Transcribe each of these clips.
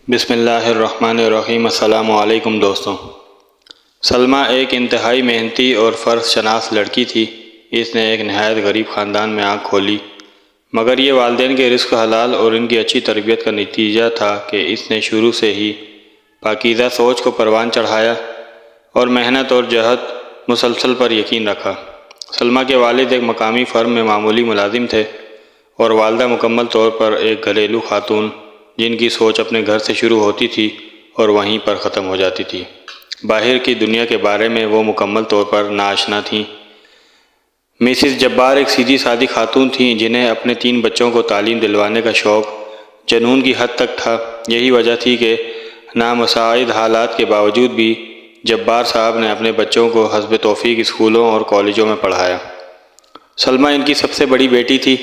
بسم اللہ الرحمن الرحیم۔ السلام علیکم دوستوں۔ سلمہ ایک انتہائی محنتی اور فرض شناس لڑکی تھی۔ اس نے ایک نہایت غریب خاندان میں آنکھ کھولی، مگر یہ والدین کے رزق حلال اور ان کی اچھی تربیت کا نتیجہ تھا کہ اس نے شروع سے ہی پاکیزہ سوچ کو پروان چڑھایا اور محنت اور جہد مسلسل پر یقین رکھا۔ سلمہ کے والد ایک مقامی فرم میں معمولی ملازم تھے اور والدہ مکمل طور پر ایک گھریلو خاتون، جن کی سوچ اپنے گھر سے شروع ہوتی تھی اور وہیں پر ختم ہو جاتی تھی۔ باہر کی دنیا کے بارے میں وہ مکمل طور پر ناآشنا تھیں۔ مسز جبار ایک سیدھی سادی خاتون تھیں جنہیں اپنے 3 بچوں کو تعلیم دلوانے کا شوق جنون کی حد تک تھا۔ یہی وجہ تھی کہ نامساعد حالات کے باوجود بھی جبار صاحب نے اپنے بچوں کو حسب توفیق اسکولوں اور کالجوں میں پڑھایا۔ سلمہ ان کی سب سے بڑی بیٹی تھی۔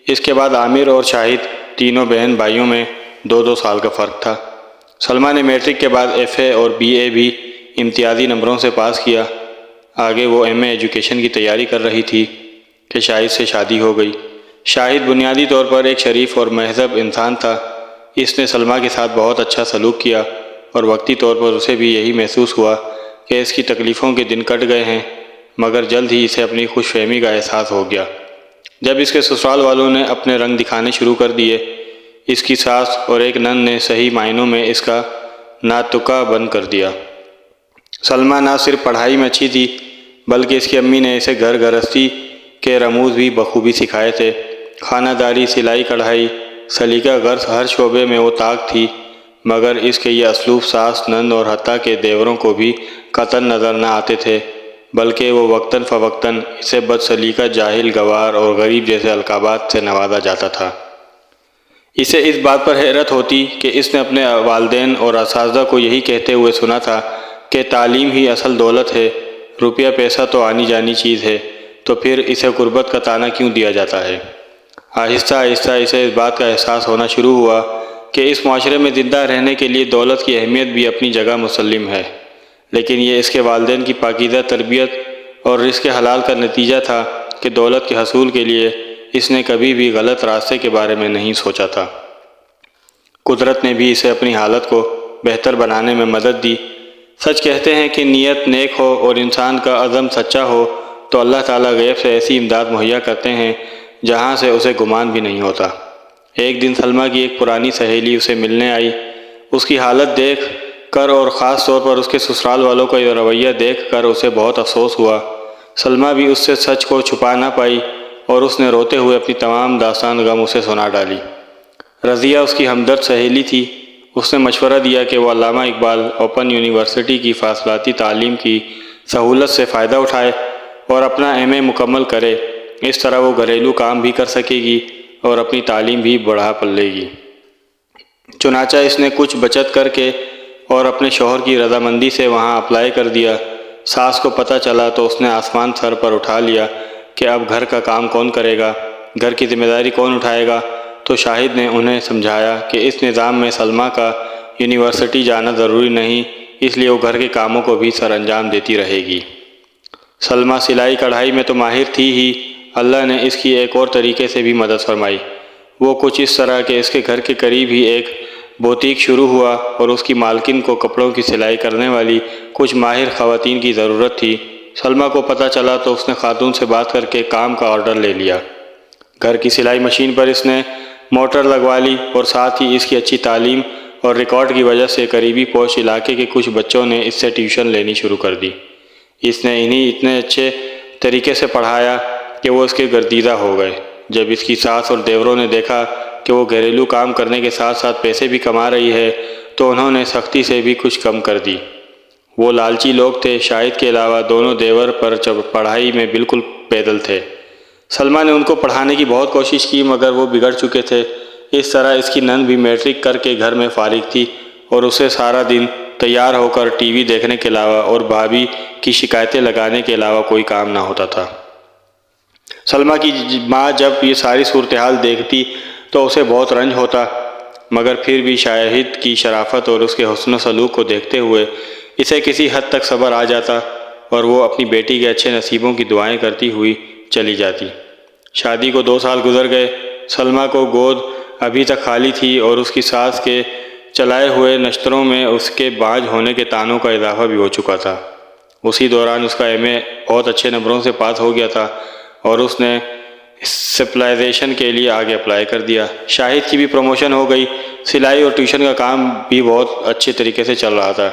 اس کے بعد عامر اور شاہد، تینوں بہن بھائیوں میں 2 سال کا فرق تھا۔ سلمہ نے میٹرک کے بعد FA اور BA بھی امتیازی نمبروں سے پاس کیا۔ آگے وہ MA ایجوکیشن کی تیاری کر رہی تھی کہ شاہد سے شادی ہو گئی۔ شاہد بنیادی طور پر ایک شریف اور مہذب انسان تھا۔ اس نے سلمہ کے ساتھ بہت اچھا سلوک کیا اور وقتی طور پر اسے بھی یہی محسوس ہوا کہ اس کی تکلیفوں کے دن کٹ گئے ہیں، مگر جلد ہی اسے اپنی خوش فہمی کا احساس ہو گیا جب اس کے سسرال والوں نے اپنے رنگ دکھانے شروع کر دیے۔ اس کی ساس اور ایک نند نے صحیح معنوں میں اس کا ناتکا بند کر دیا۔ سلمہ نہ صرف پڑھائی میں اچھی تھی بلکہ اس کی امی نے اسے گھر گرہستی کے رموز بھی بخوبی سکھائے تھے۔ خانہ داری، سلائی کڑھائی، سلیقہ غرض ہر شعبے میں وہ طاق تھی، مگر اس کے یہ اسلوب ساس، نند اور حتیٰ کہ دیوروں کو بھی قطعاً نظر نہ آتے تھے، بلکہ وہ وقتاً فوقتاً اسے بد سلیقہ، جاہل، گنوار اور غریب جیسے القابات سے نوازا جاتا تھا۔ اسے اس بات پر حیرت ہوتی کہ اس نے اپنے والدین اور اساتذہ کو یہی کہتے ہوئے سنا تھا کہ تعلیم ہی اصل دولت ہے، روپیہ پیسہ تو آنی جانی چیز ہے، تو پھر اسے غربت کا طعنہ کیوں دیا جاتا ہے؟ آہستہ آہستہ اسے اس بات کا احساس ہونا شروع ہوا کہ اس معاشرے میں زندہ رہنے کے لیے دولت کی اہمیت بھی اپنی جگہ مسلم ہے، لیکن یہ اس کے والدین کی پاکیزہ تربیت اور رزق حلال کا نتیجہ تھا کہ دولت کے حصول کے لیے اس نے کبھی بھی غلط راستے کے بارے میں نہیں سوچا تھا۔ قدرت نے بھی اسے اپنی حالت کو بہتر بنانے میں مدد دی۔ سچ کہتے ہیں کہ نیت نیک ہو اور انسان کا عزم سچا ہو تو اللہ تعالیٰ غیب سے ایسی امداد مہیا کرتے ہیں جہاں سے اسے گمان بھی نہیں ہوتا۔ ایک دن سلمہ کی ایک پرانی سہیلی اسے ملنے آئی۔ اس کی حالت دیکھ کر اور خاص طور پر اس کے سسرال والوں کا یہ رویہ دیکھ کر اسے بہت افسوس ہوا۔ سلمہ بھی اس سے سچ کو چھپا نہ پائی اور اس نے روتے ہوئے اپنی تمام داستان غم اسے سنا ڈالی۔ رضیہ اس کی ہمدرد سہیلی تھی۔ اس نے مشورہ دیا کہ وہ علامہ اقبال اوپن یونیورسٹی کی فاصلاتی تعلیم کی سہولت سے فائدہ اٹھائے اور اپنا MA مکمل کرے۔ اس طرح وہ گھریلو کام بھی کر سکے گی اور اپنی تعلیم بھی بڑھا پلے گی۔ چنانچہ اس نے کچھ بچت کر کے اور اپنے شوہر کی رضامندی سے وہاں اپلائی کر دیا۔ ساس کو پتہ چلا تو اس نے آسمان سر پر اٹھا لیا کہ اب گھر کا کام کون کرے گا، گھر کی ذمہ داری کون اٹھائے گا۔ تو شاہد نے انہیں سمجھایا کہ اس نظام میں سلمہ کا یونیورسٹی جانا ضروری نہیں، اس لیے وہ گھر کے کاموں کو بھی سر انجام دیتی رہے گی۔ سلمہ سلائی کڑھائی میں تو ماہر تھی ہی، اللہ نے اس کی ایک اور طریقے سے بھی مدد فرمائی۔ وہ کچھ اس طرح کہ اس کے گھر کے قریب ہی ایک بوتیک شروع ہوا اور اس کی مالکن کو کپڑوں کی سلائی کرنے والی کچھ ماہر خواتین کی ضرورت تھی۔ سلمہ کو پتہ چلا تو اس نے خاتون سے بات کر کے کام کا آرڈر لے لیا۔ گھر کی سلائی مشین پر اس نے موٹر لگوا لی اور ساتھ ہی اس کی اچھی تعلیم اور ریکارڈ کی وجہ سے قریبی پوش علاقے کے کچھ بچوں نے اس سے ٹیوشن لینی شروع کر دی۔ اس نے انہیں اتنے اچھے طریقے سے پڑھایا کہ وہ اس کے گردیدہ ہو گئے۔ جب اس کی ساس اور دیوروں نے دیکھا کہ وہ گھریلو کام کرنے کے ساتھ ساتھ پیسے بھی کما رہی ہے تو انہوں نے سختی سے بھی کچھ کم کر دی۔ وہ لالچی لوگ تھے۔ شاہد کے علاوہ دونوں دیور پر پڑھائی میں بالکل پیدل تھے۔ سلمہ نے ان کو پڑھانے کی بہت کوشش کی مگر وہ بگڑ چکے تھے۔ اس طرح اس کی نند بھی میٹرک کر کے گھر میں فارغ تھی اور اسے سارا دن تیار ہو کر TV دیکھنے کے علاوہ اور بھابھی کی شکایتیں لگانے کے علاوہ کوئی کام نہ ہوتا تھا۔ سلمہ کی ماں جب یہ ساری صورتحال دیکھتی تو اسے بہت رنج ہوتا، مگر پھر بھی شاہد کی شرافت اور اس کے حسن و سلوک کو دیکھتے ہوئے اسے کسی حد تک صبر آ جاتا اور وہ اپنی بیٹی کے اچھے نصیبوں کی دعائیں کرتی ہوئی چلی جاتی۔ شادی کو 2 سال گزر گئے۔ سلمہ کو گود ابھی تک خالی تھی اور اس کی ساس کے چلائے ہوئے نشتروں میں اس کے باج ہونے کے طعنوں کا اضافہ بھی ہو چکا تھا۔ اسی دوران اس کا ایم اے بہت اچھے نمبروں سے پاس ہو گیا تھا اور اس نے اسپیشلائزیشن کے لیے آگے اپلائی کر دیا۔ شاہد کی بھی پروموشن ہو گئی، سلائی اور ٹیوشن کا کام بھی بہت اچھے طریقے سے چل رہا تھا۔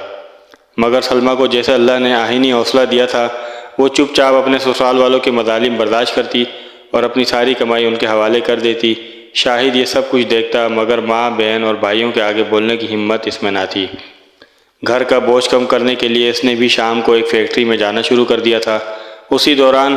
مگر سلمیٰ کو جیسے اللہ نے آئینی حوصلہ دیا تھا، وہ چپ چاپ اپنے سسرال والوں کے مظالم برداشت کرتی اور اپنی ساری کمائی ان کے حوالے کر دیتی۔ شاہد یہ سب کچھ دیکھتا، مگر ماں، بہن اور بھائیوں کے آگے بولنے کی ہمت اس میں نہ تھی۔ گھر کا بوجھ کم کرنے کے لیے اس نے بھی شام کو ایک فیکٹری میں جانا شروع کر دیا تھا۔ اسی دوران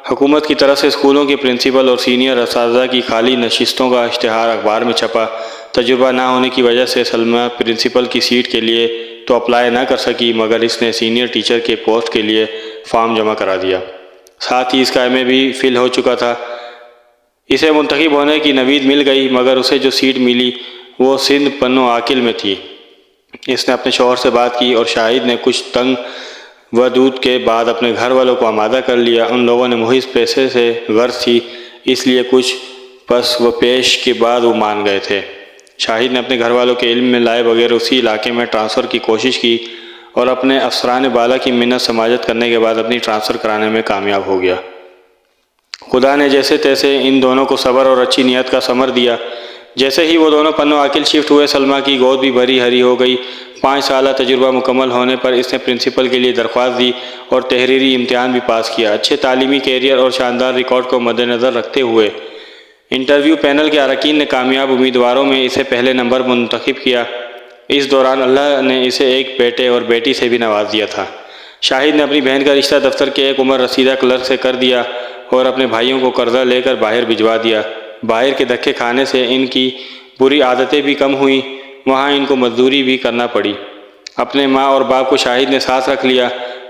حکومت کی طرف سے اسکولوں کے پرنسپل اور سینئر اساتذہ کی خالی نشستوں کا اشتہار اخبار میں چھپا۔ تجربہ نہ ہونے کی وجہ سے سلمیٰ پرنسپل کی سیٹ کے لیے تو اپلائی نہ کر سکی، مگر اس نے سینئر ٹیچر کے پوسٹ کے لیے فارم جمع کرا دیا۔ ساتھ ہی اس کا ایم اے بھی فل ہو چکا تھا۔ اسے منتخب ہونے کی نوید مل گئی، مگر اسے جو سیٹ ملی وہ سندھ پنو عاقل میں تھی۔ اس نے اپنے شوہر سے بات کی اور شاہد نے کچھ تنگ و دود کے بعد اپنے گھر والوں کو آمادہ کر لیا۔ ان لوگوں نے محض پیسے سے غرض تھی، اس لیے کچھ پس و پیش کے بعد وہ مان گئے تھے۔ شاہد نے اپنے گھر والوں کے علم میں لائے بغیر اسی علاقے میں ٹرانسفر کی کوشش کی اور اپنے افسران بالا کی منت سماجت کرنے کے بعد اپنی ٹرانسفر کرانے میں کامیاب ہو گیا۔ خدا نے جیسے تیسے ان دونوں کو صبر اور اچھی نیت کا ثمر دیا۔ جیسے ہی وہ دونوں پنو عاقل شفٹ ہوئے، سلمیٰ کی گود بھی بھری ہری ہو گئی۔ 5 سالہ تجربہ مکمل ہونے پر اس نے پرنسپل کے لیے درخواست دی اور تحریری امتحان بھی پاس کیا۔ اچھے تعلیمی کیریئر اور شاندار ریکارڈ کو مد نظر رکھتے ہوئے انٹرویو پینل کے اراکین نے کامیاب امیدواروں میں اسے پہلے نمبر منتخب کیا۔ اس دوران اللہ نے اسے ایک بیٹے اور بیٹی سے بھی نواز دیا تھا۔ شاہد نے اپنی بہن کا رشتہ دفتر کے ایک عمر رسیدہ کلرک سے کر دیا اور اپنے بھائیوں کو قرضہ لے کر باہر بھجوا دیا۔ باہر کے دھکے کھانے سے ان کی بری عادتیں بھی کم ہوئیں، وہاں ان کو مزدوری بھی کرنا پڑی۔ اپنے ماں اور باپ کو شاہد نے ساتھ رکھ لیا۔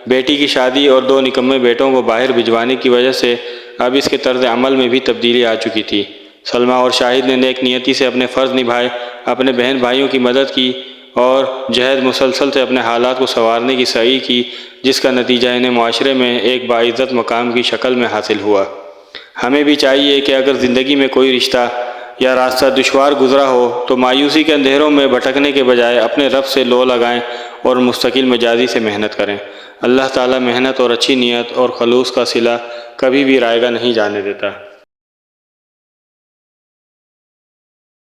بیٹی کی شادی اور 2 نکمے بیٹوں کو باہر بھجوانے کی وجہ سے اب اس کے طرز عمل میں بھی تبدیلی آ چکی تھی۔ سلمیٰ اور شاہد نے نیک نیتی سے اپنے فرض نبھائے، اپنے بہن بھائیوں کی مدد کی اور جہد مسلسل سے اپنے حالات کو سنوارنے کی سعی کی، جس کا نتیجہ انہیں معاشرے میں ایک باعزت مقام کی شکل میں حاصل ہوا۔ ہمیں بھی چاہیے کہ اگر زندگی میں کوئی رشتہ یا راستہ دشوار گزرا ہو تو مایوسی کے اندھیروں میں بھٹکنے کے بجائے اپنے رب سے لو لگائیں اور مستقل مزاجی سے محنت کریں۔ اللہ تعالیٰ محنت اور اچھی نیت اور خلوص کا صلہ کبھی بھی رائگاں نہیں جانے دیتا۔